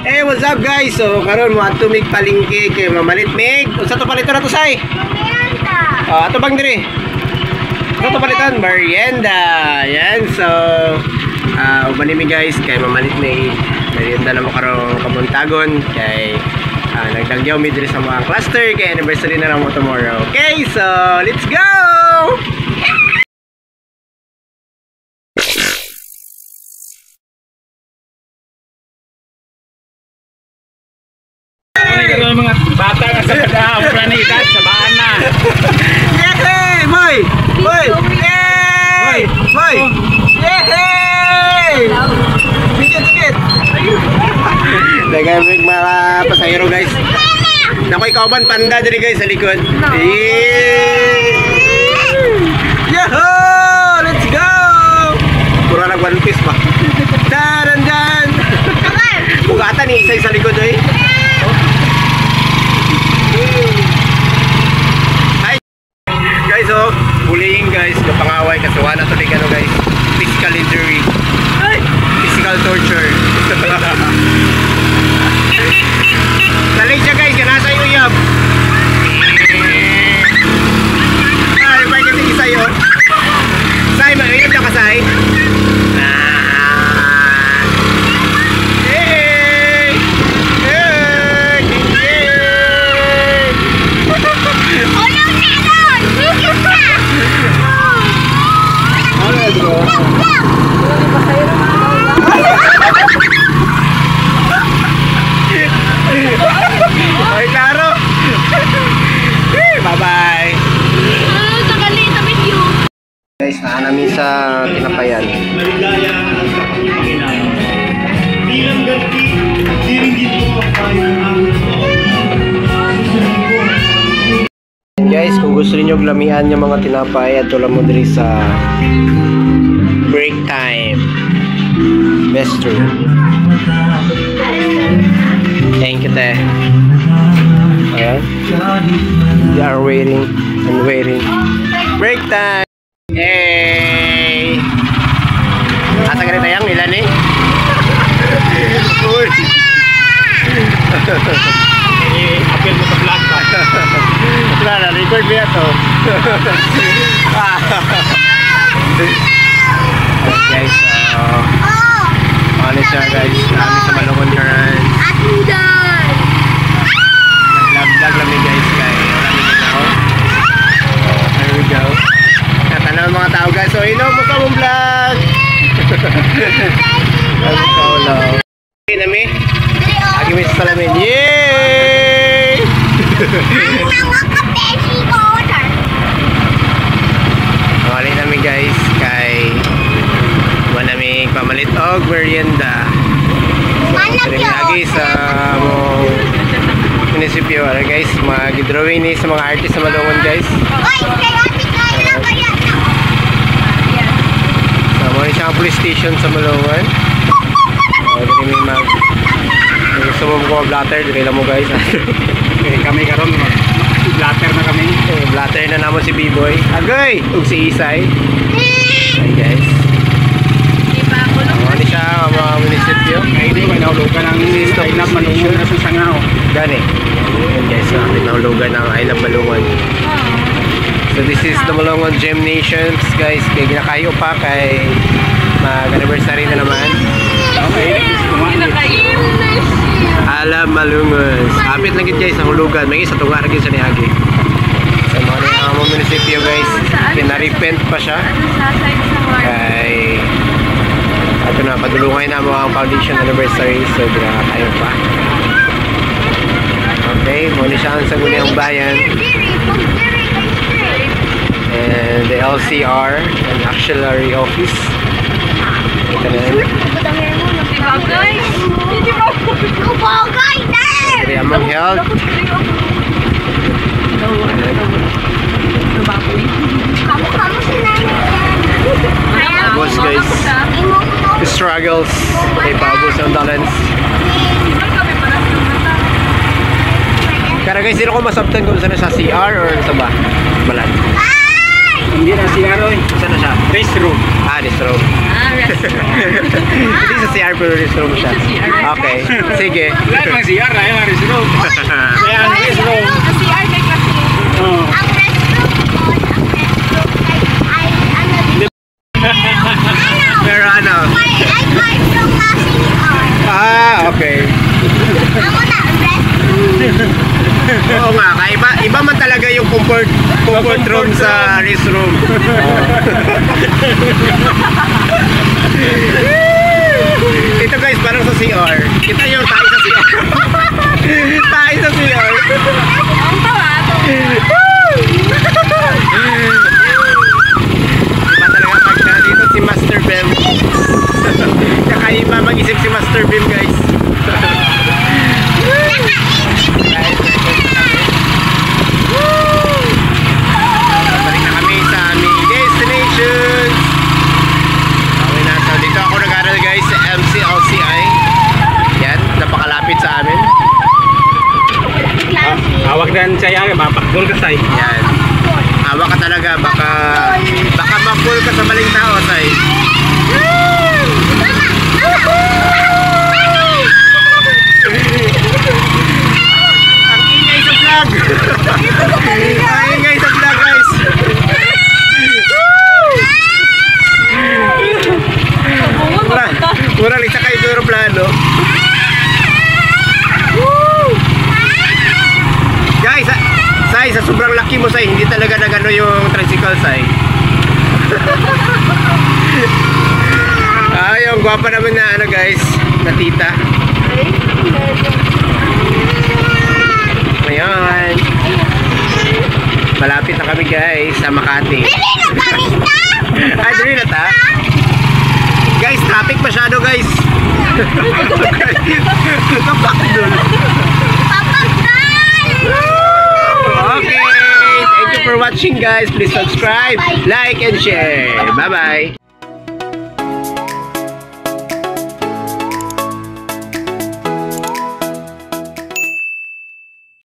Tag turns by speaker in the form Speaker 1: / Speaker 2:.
Speaker 1: Hey, what's up guys? So, karon mo ato mig palingki kay mamalit mig. Unsa to palito na to say? Merienda. Oh, ato bang diri? Ato to paliton merienda. Yan. So, ubani mi guys kay mamalit mig merienda na mo karong kabuntagon kay nagdagyaw mi diri sa mga cluster kay anniversary na lang mo tomorrow. Okay, so let's go.
Speaker 2: Mga bata na sa planeta sa baan na.
Speaker 1: Yehey! Boy! Boy! Yehey! Boy! Yehey! Sikit! Dagang mga pasahero guys. Nakoy kauban panda diri guys sa likod. Yahoo! Let's go! Pura nag one piece ba? Daran! Bugatan ni isa sa likod eh. Hi guys, oh, bullying guys, kapangaway kasi wala to like ano guys, physical injury, physical torture. Nalig siya guys, kanasa yung uyab. Ay, may kasi isa yun. Say, mag-uyab na ka say. Ay, klaro. Bye-bye.
Speaker 3: Tagalita video.
Speaker 1: Guys, naanami sa tinapayan. Guys, kung gusto niyo glamian yung mga tinapay at tulad mo diri sa break time. Best true. Thank you, te. Ayan. We are waiting and waiting. Break time! Hey! Asa ganito yung ilan eh? Uy!
Speaker 2: Apel mo sa vlog pa.
Speaker 1: Wala, record mo yan to. Guys, ano siya guys, kami sa Malungon Karan. Nag-vlog lang guys kay wala nyo tao. There we go. Natanaw mga tao guys, so hello mo sa mong vlog. Okay na mi? Agi mi sa salamin. Yay! Wali namin guys kay manamig pamalit og merienda. So, lagi sa mong munisipyo guys, mag-drawing ni sa mga artist sa Malungon guys. So, mo isang police station sa Malungon. Dili mi mag gusto mo ko blatter dili lang mo guys.
Speaker 2: Kami karon blatter na kami.
Speaker 1: Blatter na namo si B-boy. Agay ug si Isay. Hi guys. Ano siya mga munisipyo?
Speaker 2: Ay di may nahulugan ang Ainab Malungon na sa Sangao.
Speaker 1: Gani. Yan guys, nahulugan ang Ainab Malungon. So this is the Malungon Gymnations guys. Kaya ginakayo pa kay mag-anniversary na naman.
Speaker 2: Okay.
Speaker 1: Alam Malungon. Hapit lang guys sa hulugan. May isa tunga rin sa Niagi. Sa mga munisipyo guys. Pinarepent pa siya. Kay ito na, padulungay na mo ang foundation anniversary. So ginakayo pa. Okay, muna siya ang sagunihang bayan. And the LCR and auxiliary office. Ito na yun. Dari among health. Boss guys, struggles kay paubos ang balance. Kaya guys, sino ko masabtan kung saan sa CR or sa ba? Balat.
Speaker 2: Hindi na CR oy.
Speaker 1: Saan na siya?
Speaker 2: Restroom.
Speaker 1: Ah, restroom. Hindi sa CR pero restroom siya. Okay. Sige.
Speaker 2: Wala namang CR na yung restroom. Kaya ang restroom.
Speaker 3: Ang CR kay classroom.
Speaker 2: Oh.
Speaker 4: Ang restroom ko, ay ano din.
Speaker 1: Pero ano?
Speaker 4: Ay classroom kasi or.
Speaker 1: Ah, okay.
Speaker 4: Ako na, restroom.
Speaker 1: Oo nga, iba man talaga yung comfort room sa restroom. Ito guys, parang sa CR. Kita yung tayo sa CR. Tayo sa CR.
Speaker 3: Ang tawa to.
Speaker 1: Iba talaga pag dito si Master Bim. Kakaiba mag-isip si Master Bim guys. Balik na kami sa aming destinations. Okay na. So dito ako nag-aral guys sa MCLCI. Yan, napakalapit sa amin.
Speaker 2: Hawak dan saya, mapakbol ka say.
Speaker 1: Yan. Hawa ka talaga, baka ma-full ka sa maling tao, say. Ang ingay sa vlog. Ang ingay sa vlog, guys. Mura lisa kayo sa aeroplano. Guys, Sai, sa sobrang laki mo, Sai, hindi talaga nagano yung tricycle, Sai. Yung gwapa naman na ano, guys, na tita. Ngayon, malapit na kami, guys, sa Makati. Ay, dali na ta. Guys, traffic masyado, guys. Kapakdol. Okay, thank you for watching guys. Please subscribe, like, and share. Bye-bye.